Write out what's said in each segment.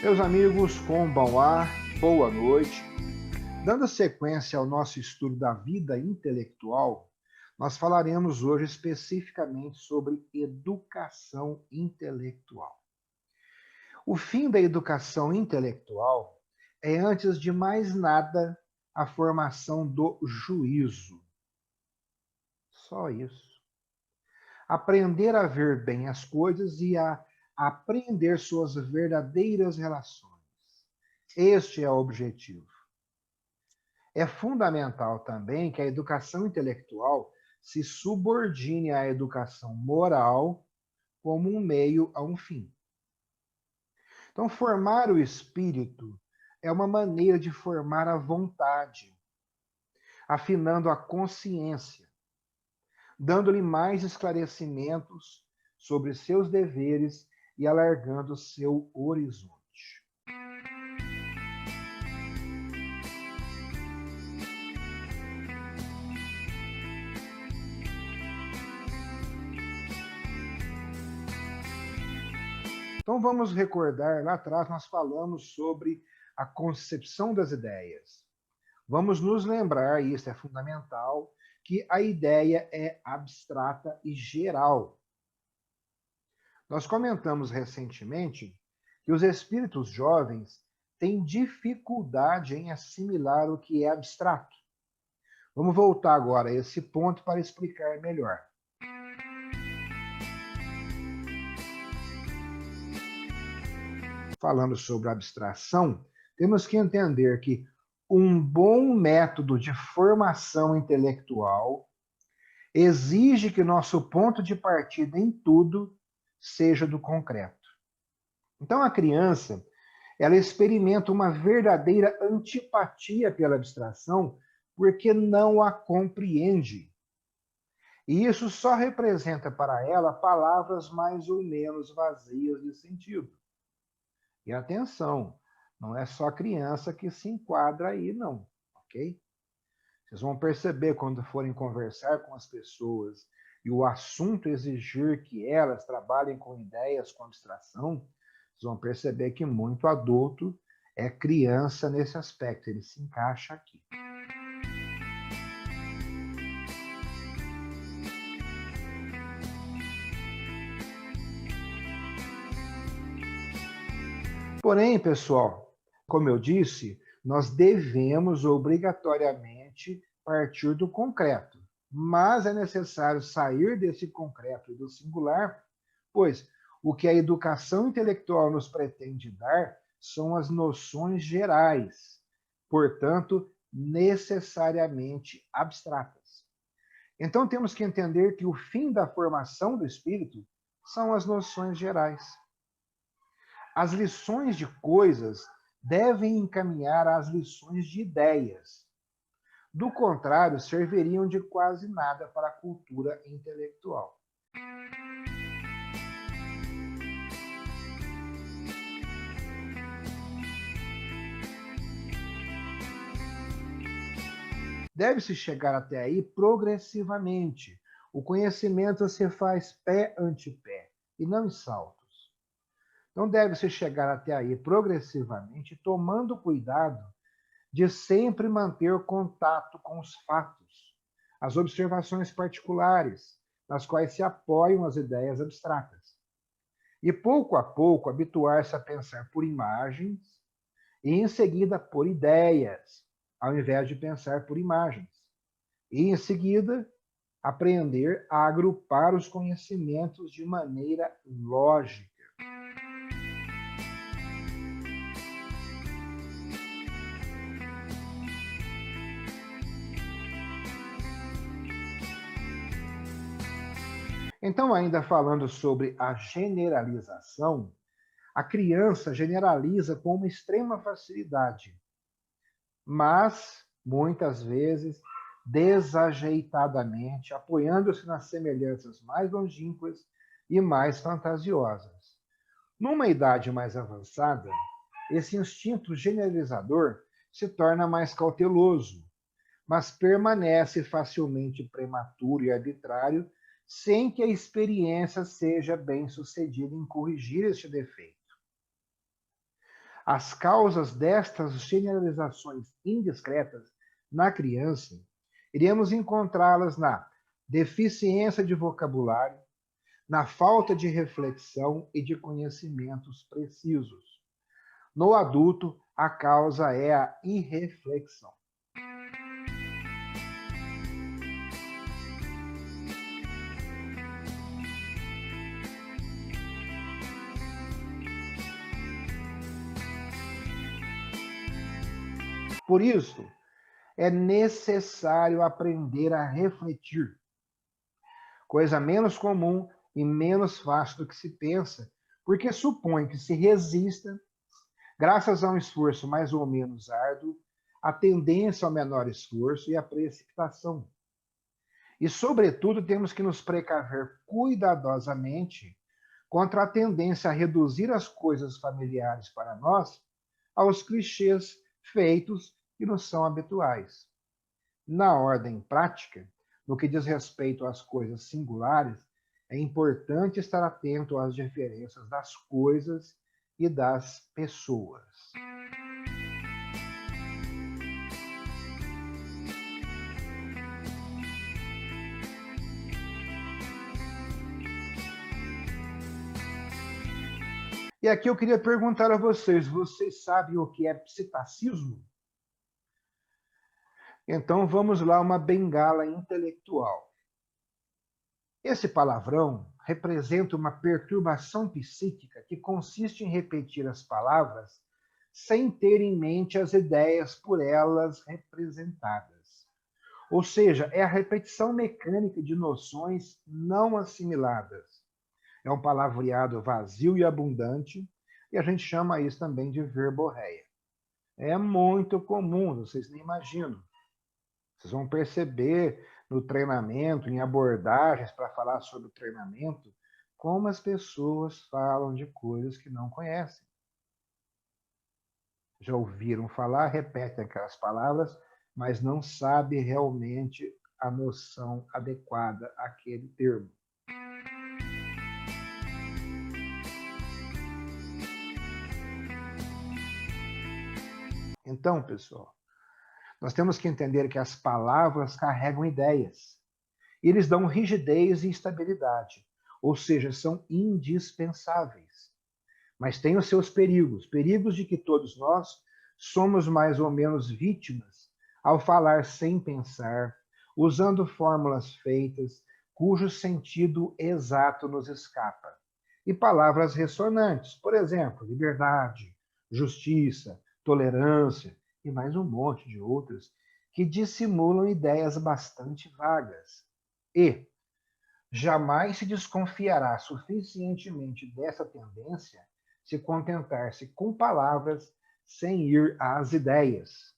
Meus amigos, Konbanwa, boa noite. Dando sequência ao nosso estudo da vida intelectual, nós falaremos hoje especificamente sobre educação intelectual. O fim da educação intelectual é, antes de mais nada, a formação do juízo. Só isso. Aprender a ver bem as coisas e a aprender suas verdadeiras relações. Este é o objetivo. É fundamental também que a educação intelectual se subordine à educação moral como um meio a um fim. Então, formar o espírito é uma maneira de formar a vontade, afinando a consciência, dando-lhe mais esclarecimentos sobre seus deveres e alargando seu horizonte. Então vamos recordar, lá atrás nós falamos sobre a concepção das ideias. Vamos nos lembrar, e isso é fundamental, que a ideia é abstrata e geral. Nós comentamos recentemente que os espíritos jovens têm dificuldade em assimilar o que é abstrato. Vamos voltar agora a esse ponto para explicar melhor. Falando sobre abstração, temos que entender que um bom método de formação intelectual exige que nosso ponto de partida em tudo seja do concreto. Então, a criança, ela experimenta uma verdadeira antipatia pela abstração porque não a compreende. E isso só representa para ela palavras mais ou menos vazias de sentido. E atenção, não é só a criança que se enquadra aí, não, ok? Vocês vão perceber quando forem conversar com as pessoas e o assunto exigir que elas trabalhem com ideias, com abstração, vocês vão perceber que muito adulto é criança nesse aspecto, ele se encaixa aqui. Porém, pessoal, como eu disse, nós devemos obrigatoriamente partir do concreto. Mas é necessário sair desse concreto e do singular, pois o que a educação intelectual nos pretende dar são as noções gerais, portanto, necessariamente abstratas. Então, temos que entender que o fim da formação do espírito são as noções gerais. As lições de coisas devem encaminhar às lições de ideias. Do contrário, serviriam de quase nada para a cultura intelectual. Deve-se chegar até aí progressivamente. O conhecimento se faz pé ante pé e não em saltos. Então, deve-se chegar até aí progressivamente, tomando cuidado de sempre manter contato com os fatos, as observações particulares, nas quais se apoiam as ideias abstratas. E pouco a pouco habituar-se a pensar por imagens e em seguida por ideias, ao invés de pensar por imagens. E em seguida aprender a agrupar os conhecimentos de maneira lógica. Então, ainda falando sobre a generalização, a criança generaliza com uma extrema facilidade, mas, muitas vezes, desajeitadamente, apoiando-se nas semelhanças mais longínquas e mais fantasiosas. Numa idade mais avançada, esse instinto generalizador se torna mais cauteloso, mas permanece facilmente prematuro e arbitrário sem que a experiência seja bem sucedida em corrigir este defeito. As causas destas generalizações indiscretas na criança, iremos encontrá-las na deficiência de vocabulário, na falta de reflexão e de conhecimentos precisos. No adulto, a causa é a irreflexão. Por isso, é necessário aprender a refletir, coisa menos comum e menos fácil do que se pensa, porque supõe que se resista, graças a um esforço mais ou menos árduo, a tendência ao menor esforço e a precipitação. E, sobretudo, temos que nos precaver cuidadosamente contra a tendência a reduzir as coisas familiares para nós aos clichês feitos que nos são habituais. Na ordem prática, no que diz respeito às coisas singulares, é importante estar atento às diferenças das coisas e das pessoas. E aqui eu queria perguntar a vocês: vocês sabem o que é psittacismo? Então vamos lá, uma bengala intelectual. Esse palavrão representa uma perturbação psíquica que consiste em repetir as palavras sem ter em mente as ideias por elas representadas. Ou seja, é a repetição mecânica de noções não assimiladas. É um palavreado vazio e abundante, e a gente chama isso também de verborreia. É muito comum, vocês nem imaginam. Vocês vão perceber no treinamento, em abordagens para falar sobre o treinamento, como as pessoas falam de coisas que não conhecem. Já ouviram falar, repetem aquelas palavras, mas não sabem realmente a noção adequada àquele termo. Então, pessoal, nós temos que entender que as palavras carregam ideias. Eles dão rigidez e estabilidade, ou seja, são indispensáveis. Mas têm os seus perigos, perigos de que todos nós somos mais ou menos vítimas ao falar sem pensar, usando fórmulas feitas, cujo sentido exato nos escapa. E palavras ressonantes, por exemplo, liberdade, justiça, tolerância e mais um monte de outras, que dissimulam ideias bastante vagas. E jamais se desconfiará suficientemente dessa tendência se contentar-se com palavras sem ir às ideias.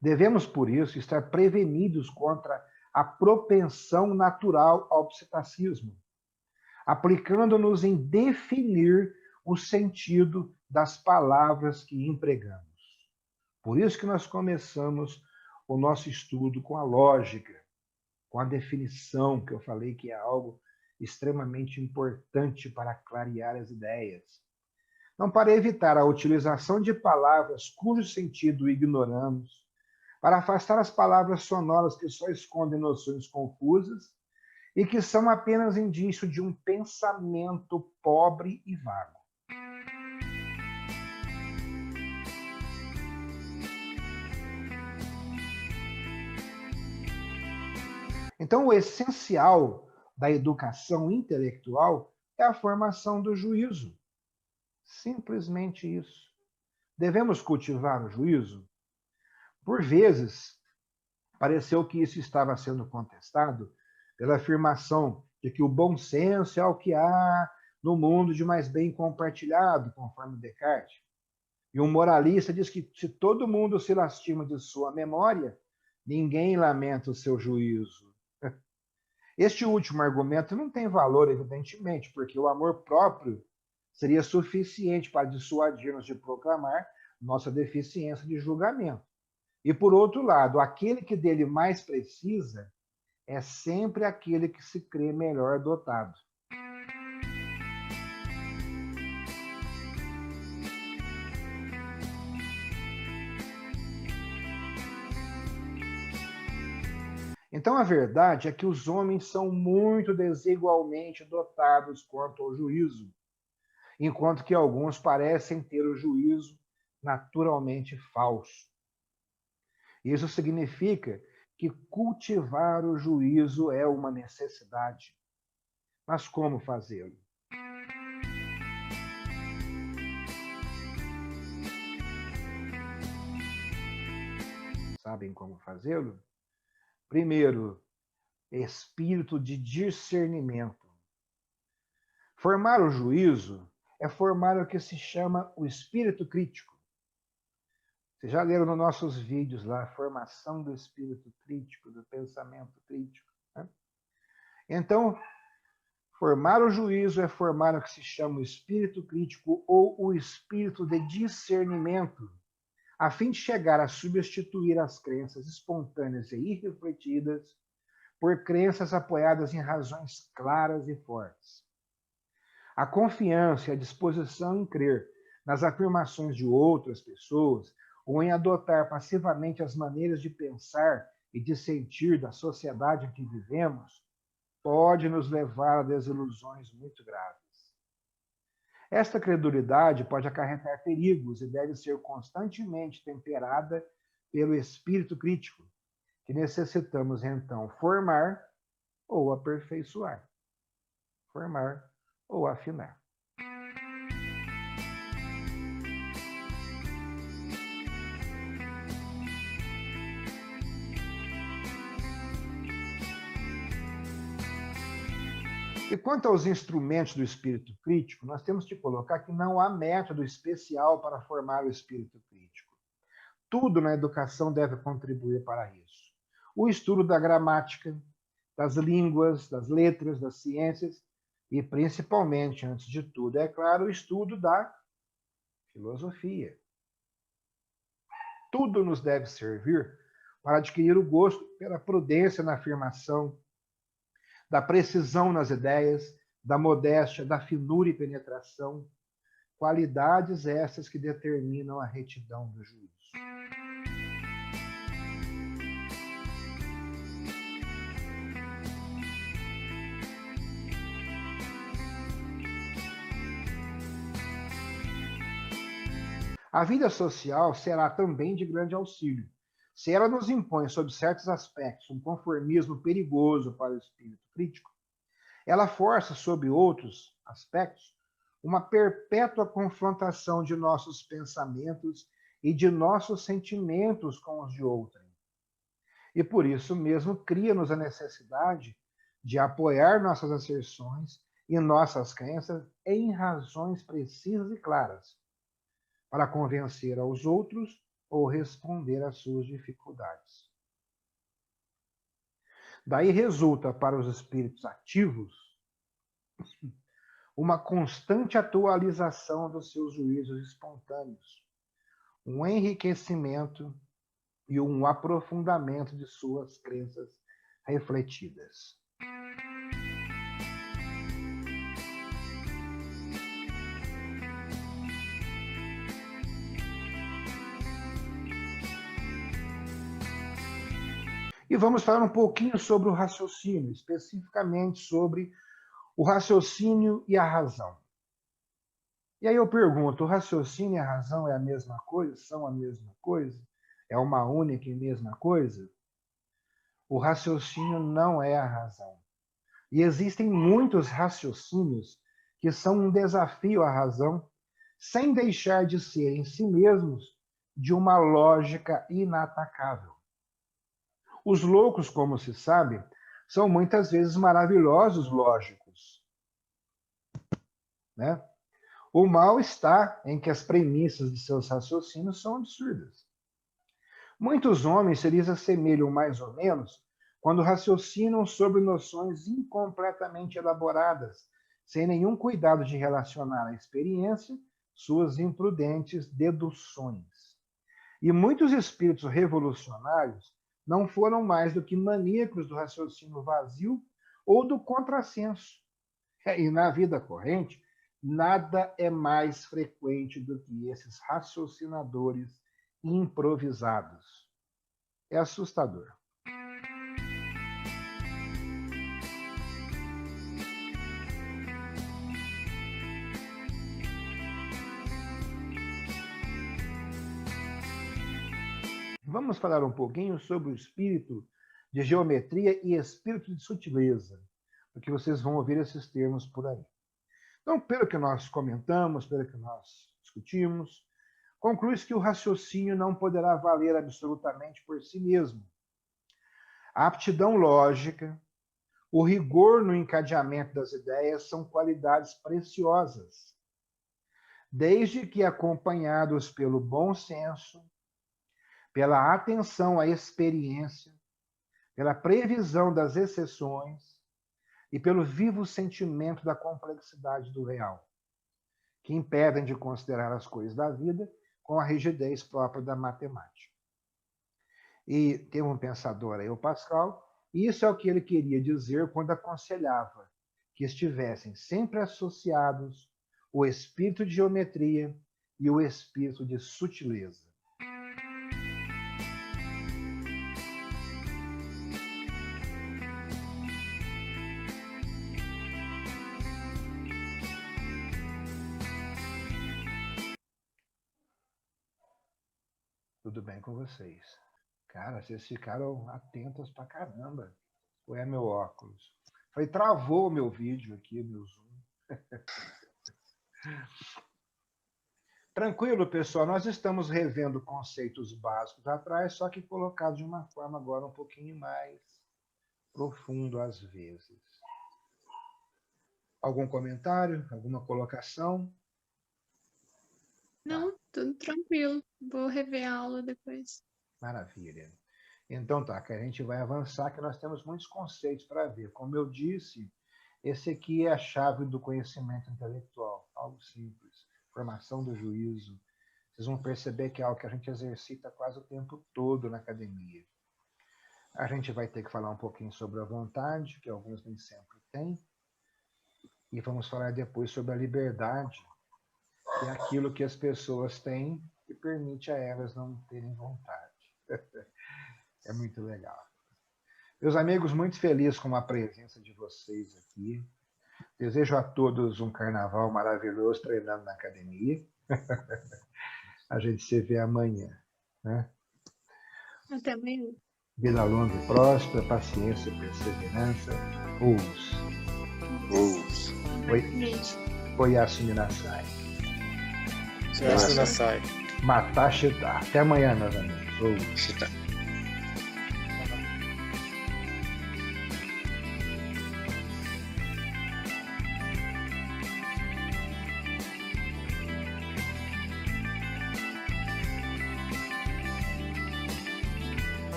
Devemos, por isso, estar prevenidos contra a propensão natural ao psittacismo, aplicando-nos em definir o sentido das palavras que empregamos. Por isso que nós começamos o nosso estudo com a lógica, com a definição, que eu falei que é algo extremamente importante para clarear as ideias. Não para evitar a utilização de palavras cujo sentido ignoramos, para afastar as palavras sonoras que só escondem noções confusas e que são apenas indício de um pensamento pobre e vago. Então, o essencial da educação intelectual é a formação do juízo. Simplesmente isso. Devemos cultivar o juízo? Por vezes, pareceu que isso estava sendo contestado pela afirmação de que o bom senso é o que há no mundo de mais bem compartilhado, conforme Descartes. E um moralista diz que se todo mundo se lastima de sua memória, ninguém lamenta o seu juízo. Este último argumento não tem valor, evidentemente, porque o amor próprio seria suficiente para dissuadir-nos de proclamar nossa deficiência de julgamento. E, por outro lado, aquele que dele mais precisa é sempre aquele que se crê melhor dotado. Então, a verdade é que os homens são muito desigualmente dotados quanto ao juízo, enquanto que alguns parecem ter o juízo naturalmente falso. Isso significa que cultivar o juízo é uma necessidade. Mas como fazê-lo? Sabem como fazê-lo? Primeiro, espírito de discernimento. Formar o juízo é formar o que se chama o espírito crítico. Vocês já leram nos nossos vídeos lá, a formação do espírito crítico, do pensamento crítico, né? Então, formar o juízo é formar o que se chama o espírito crítico ou o espírito de discernimento, a fim de chegar a substituir as crenças espontâneas e irrefletidas por crenças apoiadas em razões claras e fortes. A confiança e a disposição em crer nas afirmações de outras pessoas ou em adotar passivamente as maneiras de pensar e de sentir da sociedade em que vivemos pode nos levar a desilusões muito graves. Esta credulidade pode acarretar perigos e deve ser constantemente temperada pelo espírito crítico, que necessitamos então formar ou aperfeiçoar. Formar ou afinar. E quanto aos instrumentos do espírito crítico, nós temos que colocar que não há método especial para formar o espírito crítico. Tudo na educação deve contribuir para isso. O estudo da gramática, das línguas, das letras, das ciências e, principalmente, antes de tudo, é claro, o estudo da filosofia. Tudo nos deve servir para adquirir o gosto pela prudência na afirmação, da precisão nas ideias, da modéstia, da finura e penetração, qualidades essas que determinam a retidão do juízo. A vida social será também de grande auxílio. Se ela nos impõe, sob certos aspectos, um conformismo perigoso para o espírito crítico, ela força, sob outros aspectos, uma perpétua confrontação de nossos pensamentos e de nossos sentimentos com os de outrem. E por isso mesmo cria-nos a necessidade de apoiar nossas asserções e nossas crenças em razões precisas e claras, para convencer aos outros ou responder às suas dificuldades. Daí resulta para os espíritos ativos uma constante atualização dos seus juízos espontâneos, um enriquecimento e um aprofundamento de suas crenças refletidas. E vamos falar um pouquinho sobre o raciocínio, especificamente sobre o raciocínio e a razão. E aí eu pergunto, o raciocínio e a razão é a mesma coisa? São a mesma coisa? É uma única e mesma coisa? O raciocínio não é a razão. E existem muitos raciocínios que são um desafio à razão, sem deixar de ser em si mesmos de uma lógica inatacável. Os loucos, como se sabe, são muitas vezes maravilhosos lógicos, né? O mal está em que as premissas de seus raciocínios são absurdas. Muitos homens se lhes assemelham mais ou menos quando raciocinam sobre noções incompletamente elaboradas, sem nenhum cuidado de relacionar à experiência suas imprudentes deduções. E muitos espíritos revolucionários não foram mais do que maníacos do raciocínio vazio ou do contrassenso. E na vida corrente, nada é mais frequente do que esses raciocinadores improvisados. É assustador. Vamos falar um pouquinho sobre o espírito de geometria e espírito de sutileza, porque vocês vão ouvir esses termos por aí. Então, pelo que nós comentamos, pelo que nós discutimos, conclui-se que o raciocínio não poderá valer absolutamente por si mesmo. A aptidão lógica, o rigor no encadeamento das ideias são qualidades preciosas, desde que acompanhados pelo bom senso, pela atenção à experiência, pela previsão das exceções e pelo vivo sentimento da complexidade do real, que impedem de considerar as coisas da vida com a rigidez própria da matemática. E tem um pensador aí, o Pascal, e isso é o que ele queria dizer quando aconselhava que estivessem sempre associados o espírito de geometria e o espírito de sutileza. Tudo bem com vocês? Cara, vocês ficaram atentos pra caramba. Ou é meu óculos? Foi, travou o meu vídeo aqui, meu Zoom. Tranquilo, pessoal. Nós estamos revendo conceitos básicos atrás, só que colocados de uma forma agora um pouquinho mais profundo às vezes. Algum comentário? Alguma colocação? Não, tudo tranquilo. Vou rever a aula depois. Maravilha. Então tá, que a gente vai avançar, que nós temos muitos conceitos para ver. Como eu disse, esse aqui é a chave do conhecimento intelectual, algo simples, formação do juízo. Vocês vão perceber que é algo que a gente exercita quase o tempo todo na academia. A gente vai ter que falar um pouquinho sobre a vontade, que alguns nem sempre têm, e vamos falar depois sobre a liberdade, que é aquilo que as pessoas têm e permite a elas não terem vontade. É muito legal. Meus amigos, muito feliz com a presença de vocês aqui. Desejo a todos um carnaval maravilhoso treinando na academia. A gente se vê amanhã, né? Até amanhã. Vida longa e próspera, paciência, perseverança. Oi, Yasumi Nasai. Yasumi Nasai. Matashita. Até amanhã, meus amigos.